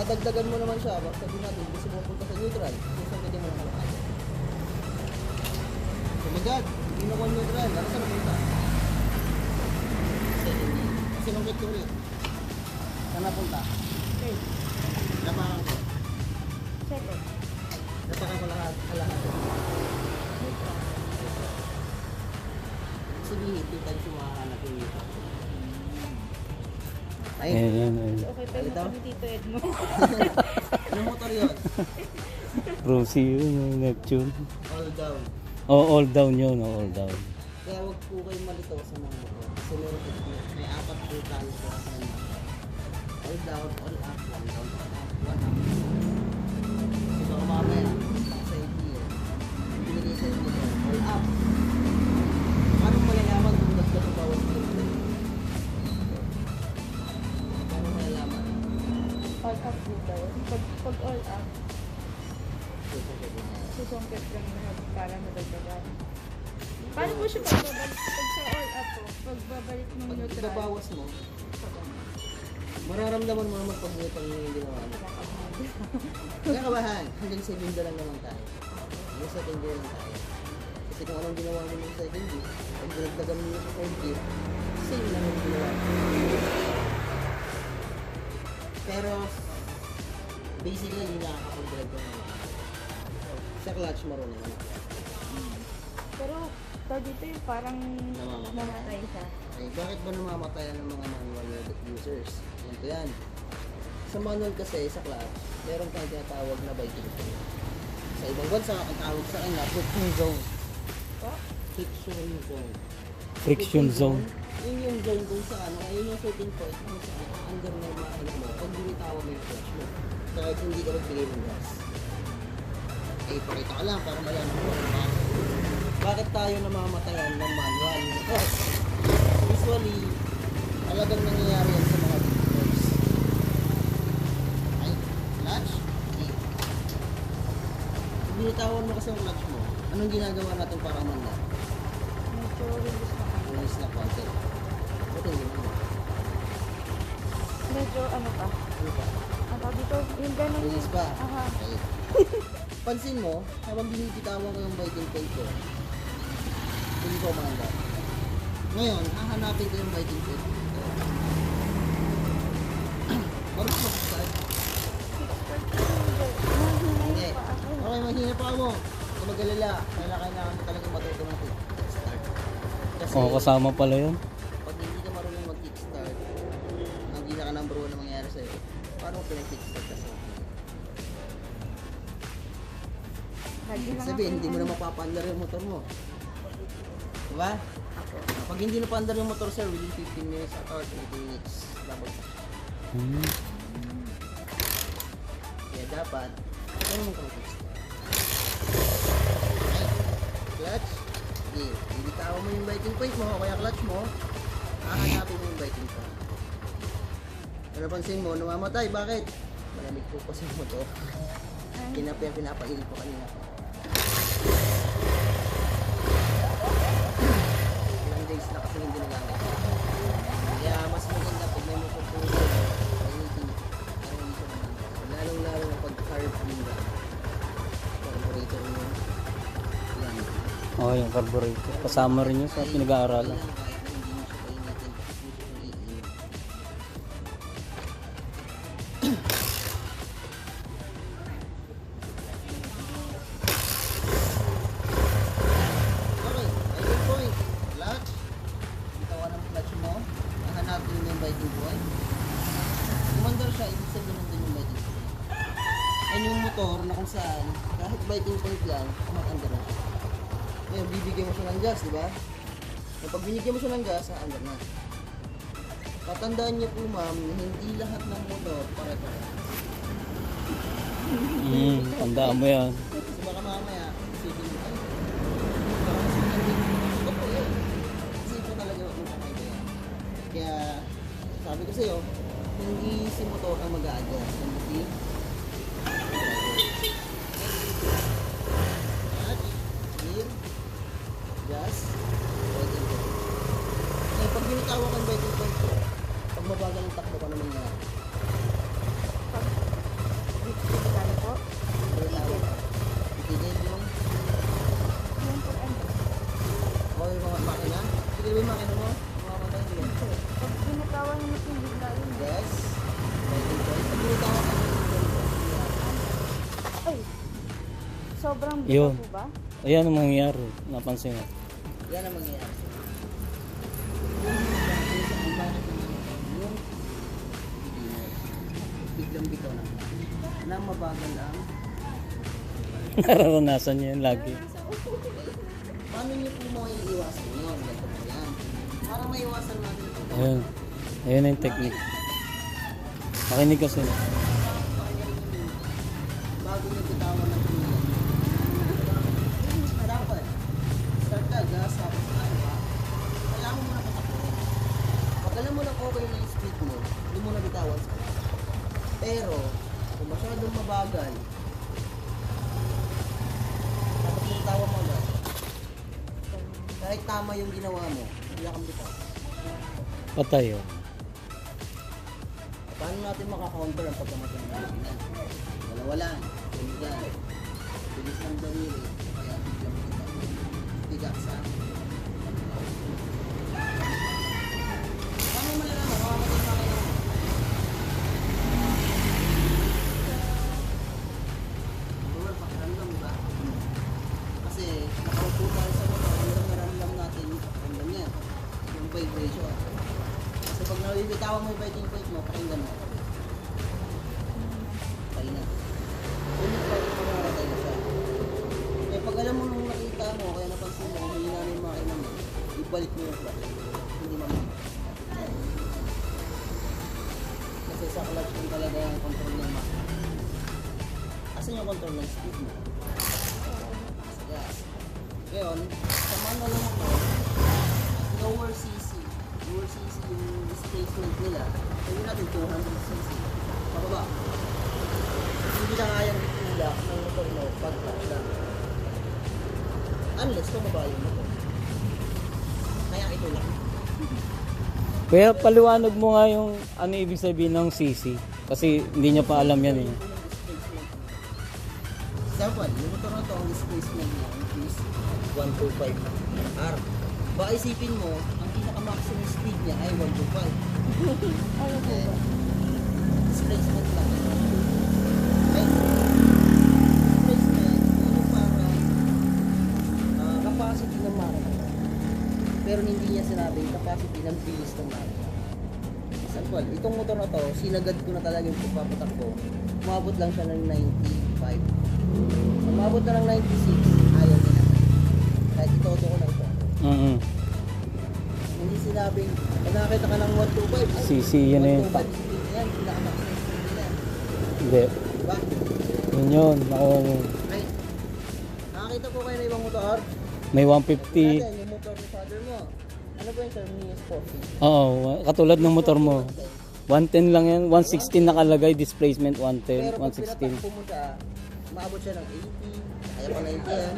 dadagdagan mo naman siya, baka sabihin natin, gusto mo punta sa neutral, susundin mo naman ako. Sumagad, hindi na one neutral, ano saan napunta? Kasi nung ko ulit. Saan napunta? Okay. Lapangan ko. Second. Lapangan ko lahat. Sabihin, 2 times yung makahanap yung neutral. Ayan. Okay pa yung kami dito, Edmo. Anong motor yun? Rosie yun, yung Neptune. All down. Oh, all down yun, all down. Kaya huwag po kayo malito sa mga motor. Kasi meron po, may 4 po tayo sa mga motor. All down, all up, one down, one up. Kasi baka mamaya, sa idea, binigay sa inyo motor, all up. Paano malalaman kung nagkakabawas ko ito? Paano malalaman? All up dito. Pag all up, susungkit lang lahat para madagdagan. Paano po siya pagbabalik? Pag sa all up po, pagbabalik ng Pag neutral. ibabawas mo, mararamdaman mo naman pag may pangingin ginawa mo. Kaya kabahan, hanggang sa Binda lang naman tayo. Hanggang sa Binda lang tayo. Kasi kung anong ginawa mo sa second gear, pag dinagdagan mo sa third gear, same lang yung ginawa mo. Pero, basically, hindi nakakapag-drag mo. Sa clutch marunong na. Pero, pag dito yung parang Namamatay. namatay siya. Eh, bakit ba namamatayan ng mga manual users? Ganito yan. Sa manual kasi, sa clutch, meron tayong tinatawag na biting zone. Sa ibang bansa, ang tawag sa kanya, friction zone. Po? Friction zone. Friction zone. Yun yung zone kung saan, yun yung certain point kung saan under na yung makina mo pag binitawan mo yung clutch mo. Kahit hindi ka magbigay ng gas. Eh, pakita ka lang para malaman mo. Bakit tayo namamatayan ng manual? Because usually, talagang nangyayari yan sa mga vehicles. Ay, clutch? Okay. Pag binitawan mo kasi ang clutch mo, anong ginagawa natin para manda? Medyo release na kami. Release na konti. Buti hindi naman. Medyo ano pa? Ano pa? Ang tawag dito, yung ganun. Release pa? Aha. Okay. Pansin mo, habang binibitawan ko yung biting plate ko, hindi ko manda. Ngayon, hahanapin ko yung biting plate. Marunong mag-start. Hindi. Okay, mahina pa mo. Kung mag-alala, kailangan mo talagang matuto ng kickstart. Kasi, Oh, kasama pala yun. pag hindi ka marunong mag-kickstart, hindi na ka number 1 na mangyayari sa'yo, paano mo pinag-kickstart kasi? Sabihin, hindi mo na mapapandar yung motor mo. Diba? Pag hindi na pandar yung motor, sir, within 15 minutes or 20 minutes, babag. Kaya dapat, ano ka mag-kickstart? Clutch? Sige, bibitawa mo yung biting point mo, o kaya clutch mo, hahanapin mo yung biting point. Pero napansin mo, namamatay, bakit? Malamig po kasi yung motor. Pinapainit ko kanina. Ilang days na kasi hindi nagamit. Kaya mas maganda pag may motor po painitin. Pero hindi siya naman. Lalong-lalo na pag carb nila. Carburetor mo. Yan. Oh, yung carburetor. Kasama rin yun sa pinag-aaralan. Kahit na hindi mo siya painitin, tapos mo siya pang iinit. Okay, biting point. Clutch. Bitawan ang clutch mo. Hahanapin mo yung biting point. Kumandar siya, ibig sabihin nandun yung biting point. Yan yung motor na kung saan, kahit biting point lang, kumandar na siya. Ngayon, bibigyan mo siya ng gas, di ba? Kapag binigyan mo siya ng gas, haandar na. Tatandaan niyo po, ma'am, na hindi lahat ng motor pare-pareho. Tandaan mo yan. Kasi baka mamaya, isipin mo tayo. Baka masipin din. Opo, yun. Isipin talaga yung kakaiba yan. Kaya, sabi ko sa'yo, hindi si motor ang mag-a-adjust. Hindi si clutch, gear, gas, biting point. Kaya pag binitawan ka ng biting point ko, pag mabagal ang takbo ka naman nga, sobrang Yun. bigat po ba? Ayan ang mangyayari. Napansin mo. Yan ang mangyayari. Yung biglang bitaw na. Na mabagal ang Nararanasan niya yun lagi. paano niyo po mo iiwasan yun? Ganito po yan. Para maiwasan natin ito. Ayun. Ayun na yung technique. Makinig kasi. Bago niyo bitawan ng pilihan. Dapat, start ka, gas, tapos ano ba? Kailangan mo na patakbuhin. Pag alam mo lang okay na yung speed mo, hindi mo na bitawan sa gas. Pero, kung masyadong mabagal, tapos yung tawa mo agad, kahit tama yung ginawa mo, hindi kang bitaw. Patay oh. Paano natin makakounter ang pagkamatay ng Pilipinas? Dalawa lang, tuligan, bilis ng daliri, kaya biglang bitaw. Bigat sa paano mo malalaman? Makamatay pa kayo. Siguro, pakiramdam, diba? Kasi, nakaupo tayo sa motor, yung naramdam natin, ramdam niya, yung vibration. Kasi pag nabibitawan mo yung biting plate mo, pakinggan mo. Patay na. Ulit pa yung mamamatay na siya. Eh, pag alam mo nung nakita mo, kaya napansin mo, humihina na yung makina mo, ibalik mo yung clutch. Hindi mamamatay. Kasi sa clutch yung talaga yung control ng makina. Asan yung control ng speed mo? Sa gas. Ngayon, sa manual lang ako, lower CC. Lower CC yung displacement nila. Sabi natin 200cc. Pababa. Hindi na kayang itulak ng motor mo pag touch lang. Unless pababa yung motor. Kaya itulak. Kaya paliwanag mo nga yung ano ibig sabihin ng CC. Kasi hindi niya pa alam yan eh. Example, yung motor na to, ang displacement niya is 125 R. Baka isipin mo, ang pinaka-maximum speed niya ay 125. Ano po ba? Displacement lang. Okay? Displacement, yun yung parang capacity ng makina. Pero hindi niya sinabing capacity ng bilis ng makina. Example, itong motor na to, sinagad ko na talaga yung pagpapatak ko. Umabot lang siya ng 95. Umabot na ng 96, ayaw niya na. Kahit itoto ko na ito. Hindi sinabing, pag nakakita ka ng 125, CC, yun na yun. 125 speed yan, pinaka-maximum speed nila. Hindi. Diba? Yun yun. Nakuha mo. Ay, nakakita ko kayo na ibang motor. May Natin, 150. yung motor ni father mo. Ano ba yung sir? Mini Sporty. Oo. Katulad ng motor mo. 110 lang yan. 116 nakalagay. Displacement 110. Pero pag 116. pinatakbo mo siya, maabot siya ng 80, kaya pa 90 yan.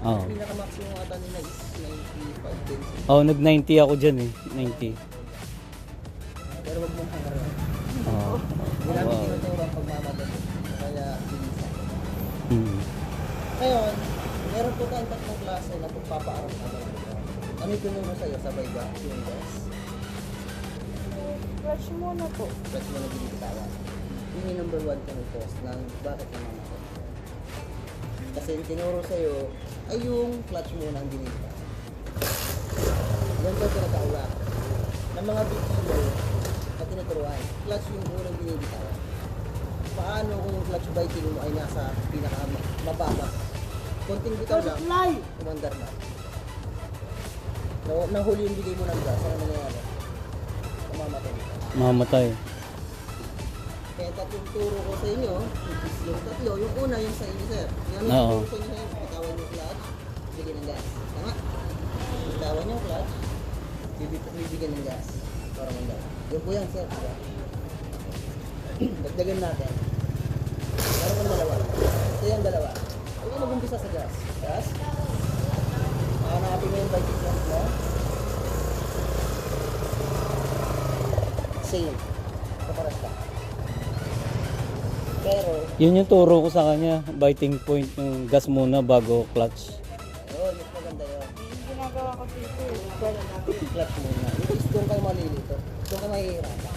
Oo. Pinaka-maximum ata nila is 95 din. Oo, nag-90 ako dyan eh. 90. Pero wag mong hangaran. Oo. Hindi namin Wow. tinuturo ang pagmamadali. Kaya, bilisan. Hmm. Ngayon, meron po tayong tatlong klase na pagpapaaral namin. Ano yung tinuro sa'yo? Sabay ba? Yung gas? Clutch muna po. Plus mo na binibitawan. Yun yung number one kong cause ng bakit namamatay. Kasi yung tinuro sa'yo ay yung clutch muna ang binibitawan. Yan ba pinag-aura ng mga beginner na tinuturuan. Clutch yung unang binibitawan. Paano kung yung clutch biting mo ay nasa pinaka-mababa? Konting bitaw lang, kumandar na. Nahuli yung bigay mo ng gas, ano nangyayari? Mamamatay ka. Mamatay. Kaya tatlong turo ko sa inyo, which is yung tatlo, yung una yung sa inyo sir. Yung ano Oo. yung turo ko sa inyo, bitawan yung clutch, bigyan ng gas. Tama? Bitawan yung clutch, bibigyan ng gas. Para mandar. Yun po yan sir, diba? Dagdagan natin. Meron kang dalawa. Ito yung dalawa. Huwag yung mag-umpisa sa gas. Gas. Hanapin mo yung biting clutch mo. Same. Kaparas ka. Pero, Yun yung turo ko sa kanya. Biting point yung gas muna bago clutch. yun, mas maganda yun. Yung ginagawa ko dito. Clutch muna. Which is doon kayo malilito. Doon kayo mahihirapan.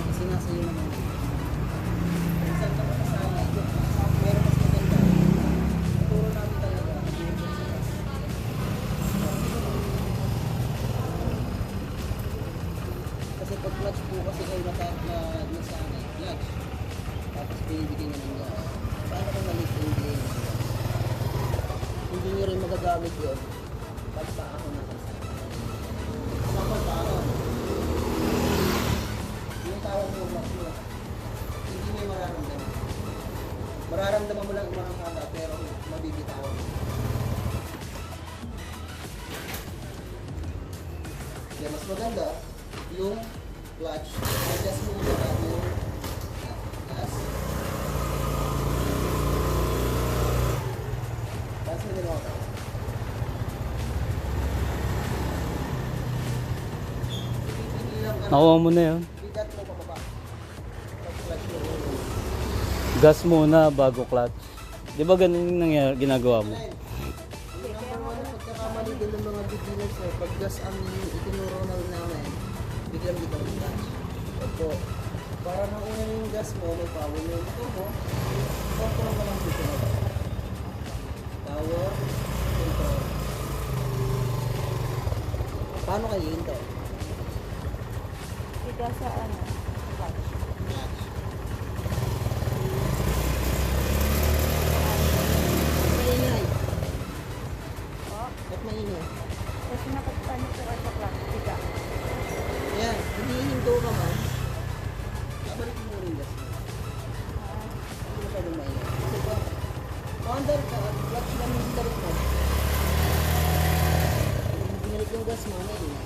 Kasi nasa iyo naman. Minsan ka makasama, pero mas maganda. Turo namin talaga. Kasi pag clutch po kasi kayo nasanay, clutch. Tapos binibigyan nyo ng gas. Paano kung maliit yung blade? Hindi nyo rin magagamit yun. Pagpaahon na kasi. Sa pagpaahon. Yung tawag mo yung clutch mo. Hindi mo yung mararamdaman. Mararamdaman mo lang yung mga kata pero mabibitawan mo. Kaya mas maganda yung clutch. Adjust mo yung gas. Tapos mo din ako. Nakuha mo na yun. Bigat mo pababa. Pag clutch mo. Gas muna bago clutch. Di ba ganun yung ginagawa mo? Ang number one na pagkakamali din ng mga beginners eh, pag gas ang itinuro na namin, biglang bitaw yung gas. Opo. Para nauna yung gas mo, may power yung motor mo, control mo lang dito. Power, control. Paano kayo yun to? Ika sa ano? Clutch. Match. Maingay. Oh, Ba't maingay? kasi nakapano po kayo sa clutch. Ika. Ayan, hindi hinto ka man. Babalik mo rin gas mo. Hindi mo pwedeng maingay. Kasi pa, under ka, clutch lang yung balik mo. Kung binalik yung gas mo, maingay.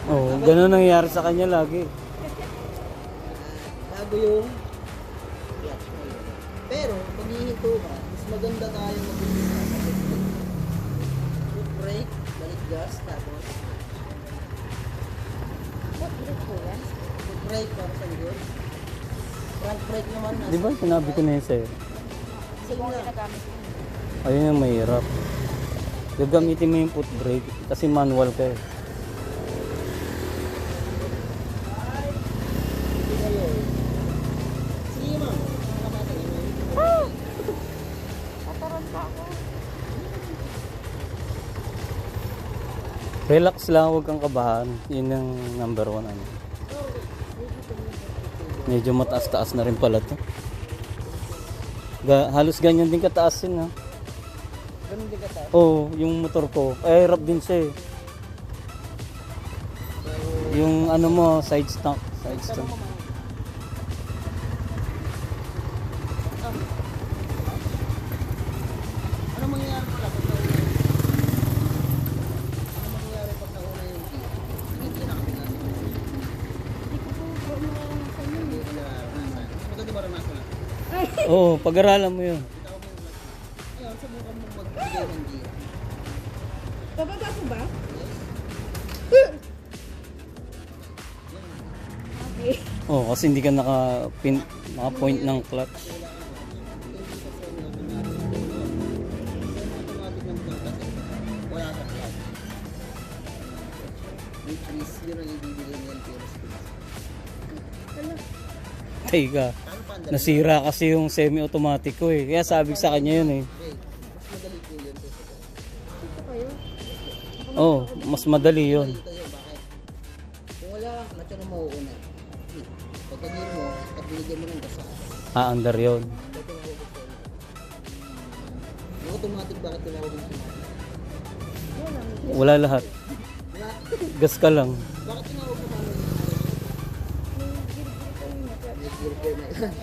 Oo, ganun nangyayari sa kanya lagi. Bago yung clutch mo yun. Pero, pag hihinto ka, mas maganda tayo mag-umpisa sa foot brake, balik gas, tapos What brake po yan? foot brake para sa likod. Front brake naman nasa. Di ba sinabi ko na yun sa'yo? Hindi ko ginagamit yun. Ayun yung mahirap. Gagamitin mo yung foot brake kasi manual ka eh. Hindi kayo. Sige ma'am, nakamata niyo. Tataran pa ako. Relax lang, huwag kang kabahan. Yun yung number one. Ano. Medyo mataas-taas na rin pala to. Halos ganyan din kataas yun ha. Ganun din kata. Oo, yung motor ko. Eh, hirap din siya eh. Yung ano mo, side stump. Side Tanong stump. ko ma'am. Ano mangyayari pala pag nauna? Ano mangyayari pag nauna yung key? Hindi nakakita. Hindi ko po maranasan yun. Hindi ko nararanasan. Maganda maranasan natin. Oo, pag-aralan mo yun. Bitaw mo yung clutch mo. Ngayon, subukan mo magbigay ng gear. Bababa ko ba? Yes. Okay. Oo, kasi hindi ka naka-point ng clutch. Automatic ng motor kasi wala sa clutch. Which is, yun ang ibibigay ng LPR speed. Ano? Teka, Ano pa ang dali? nasira kasi yung semi-automatic ko eh. Kaya sabi sa kanya yun eh. Okay, mas madali po yun. Dito kayo? Oo, mas madali yun. Dito yun, bakit? Kung wala kang clutch, ano mauuna? Pagka-gear mo, at binigyan mo ng gasa. Under yun. Ito na ako gusto. Yung automatic, bakit tinawag yung automatic? Wala. Wala lahat. Wala. Gas ka lang. Bakit tinawag mo paano yung May gilgil kayo na clutch.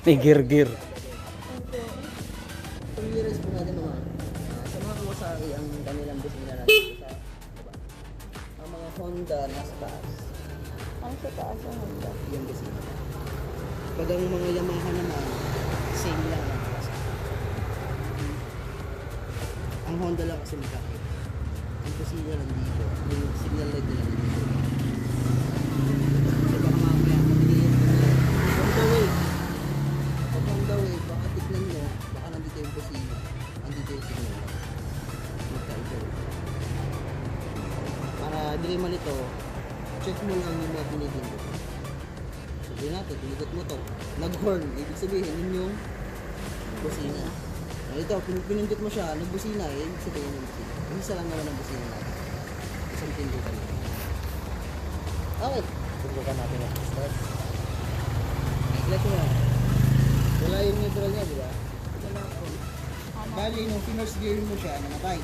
may gear na yan? May gear. Okay. Pag-realize po natin naman, sa mga Kawasaki, ang kanilang bus nila natin sa baba. Ang mga Honda nasa taas, Ang sa taas ang handa. yung bus nila. Pag ang mga Yamaha naman, same lang ang taas. Ang Honda lang kasi magkakit. Ang bus nila nandito, yung signal light nila nandito. So baka mamaya, mabigyan ko nila. Honda way. Pag Honda way, baka tignan mo, baka nandito yung busina. Nandito yung signal light. Magkaiba. hindi malito, check mo lang yung mga pinipindot. Sabihin natin, pinindot mo to. Nag-horn, ibig sabihin yun yung busina. Ito, pinindot mo siya, nagbusina, ibig sabihin yung busina. Isa lang naman ang busina natin. Isang pindutan lang. Okay. Subukan natin ang start. Let's go. Wala yung neutral niya, di ba? Wala po. Bali, nung first gear mo siya, namatay.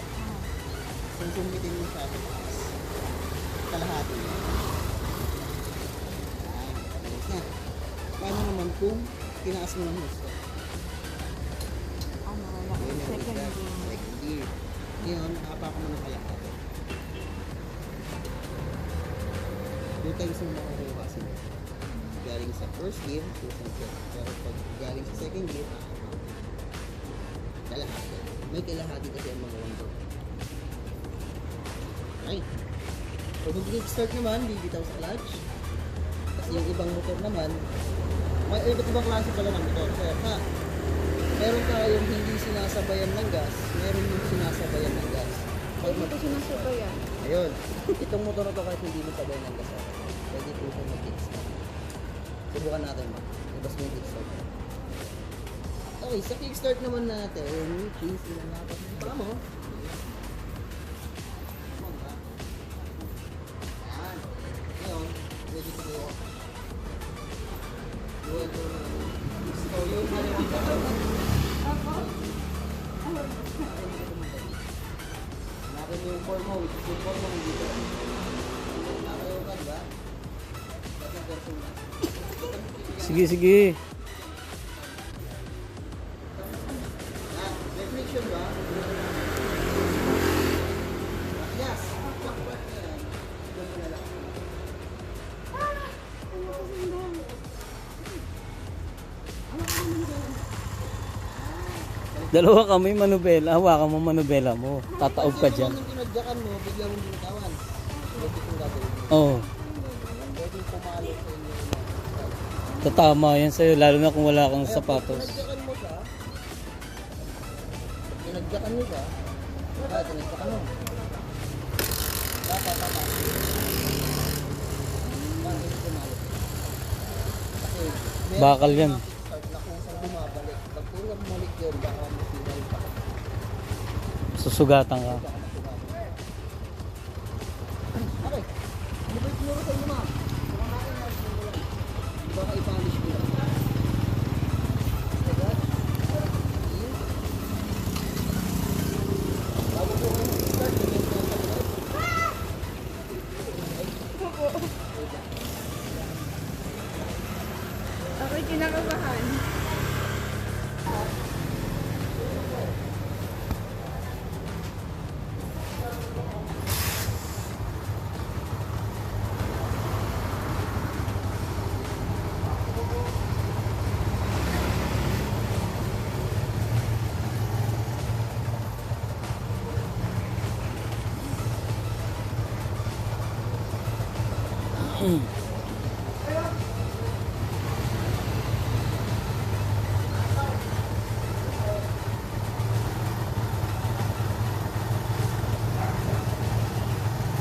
So, sumitin mo siya sa taas. Kalahati. Ayos na. Paano naman kung tinaas mo ng gusto? Ano, wala. Second game. Second gear. Ngayon, nakapako mo ng kalahati. 2 times mo makukuha sila. Galing sa first gear, 2 times. Pero pag galing sa second gear, kalahati. May kalahati kasi ang mga wonder. Okay. So, kung kick-start naman, bibitaw sa clutch. Kasi yung ibang motor naman, may iba't ibang klase pala ng motor. Kaya ha, meron tayong hindi sinasabayan ng gas, meron yung sinasabayan ng gas. Pag Ito sinasabayan. ayun, itong motor na to kahit hindi mo sabay ng gas, pwede po siya mag-kickstart. Subukan natin mo. Ibas mo yung kickstart. Okay, sa kickstart naman natin, cheese na natin. Para mo. Yan. Ngayon, ready to go. So, yung ano yung natin yung form mo, which is yung form mo dito. Nakayo ka, diba? That's yung version na. Sige, sige. Yan, reflection ba? Yes! Dalawa kami manubela. Hawakan mo manubela mo. Tataob ka dyan. Nung tinadyakan mo, bigla mong binitawan. Pwede kong gagawin mo. Oo. Pwede pumalo sa inyo. Tatama yan sa'yo. Lalo na kung wala kang sapatos. Tinadyakan mo siya. Tinadyakan mo siya. Tinadyakan mo. Tama. Bakit pumalo? Kasi, meron Bakal yan. mga kickstart na kung saan bumabalik. Pag puro ka bumalik yun, baka masina yung baka. Susugatan ka. Okay. Ano ba yung tinuro sa inyo, ma'am? Kung natin na mo lang. Di ba ka-polish mo lang? Diba? Bago po kayo mag-start, yung yung sa likod. Ako'y kinakabahan. Mm.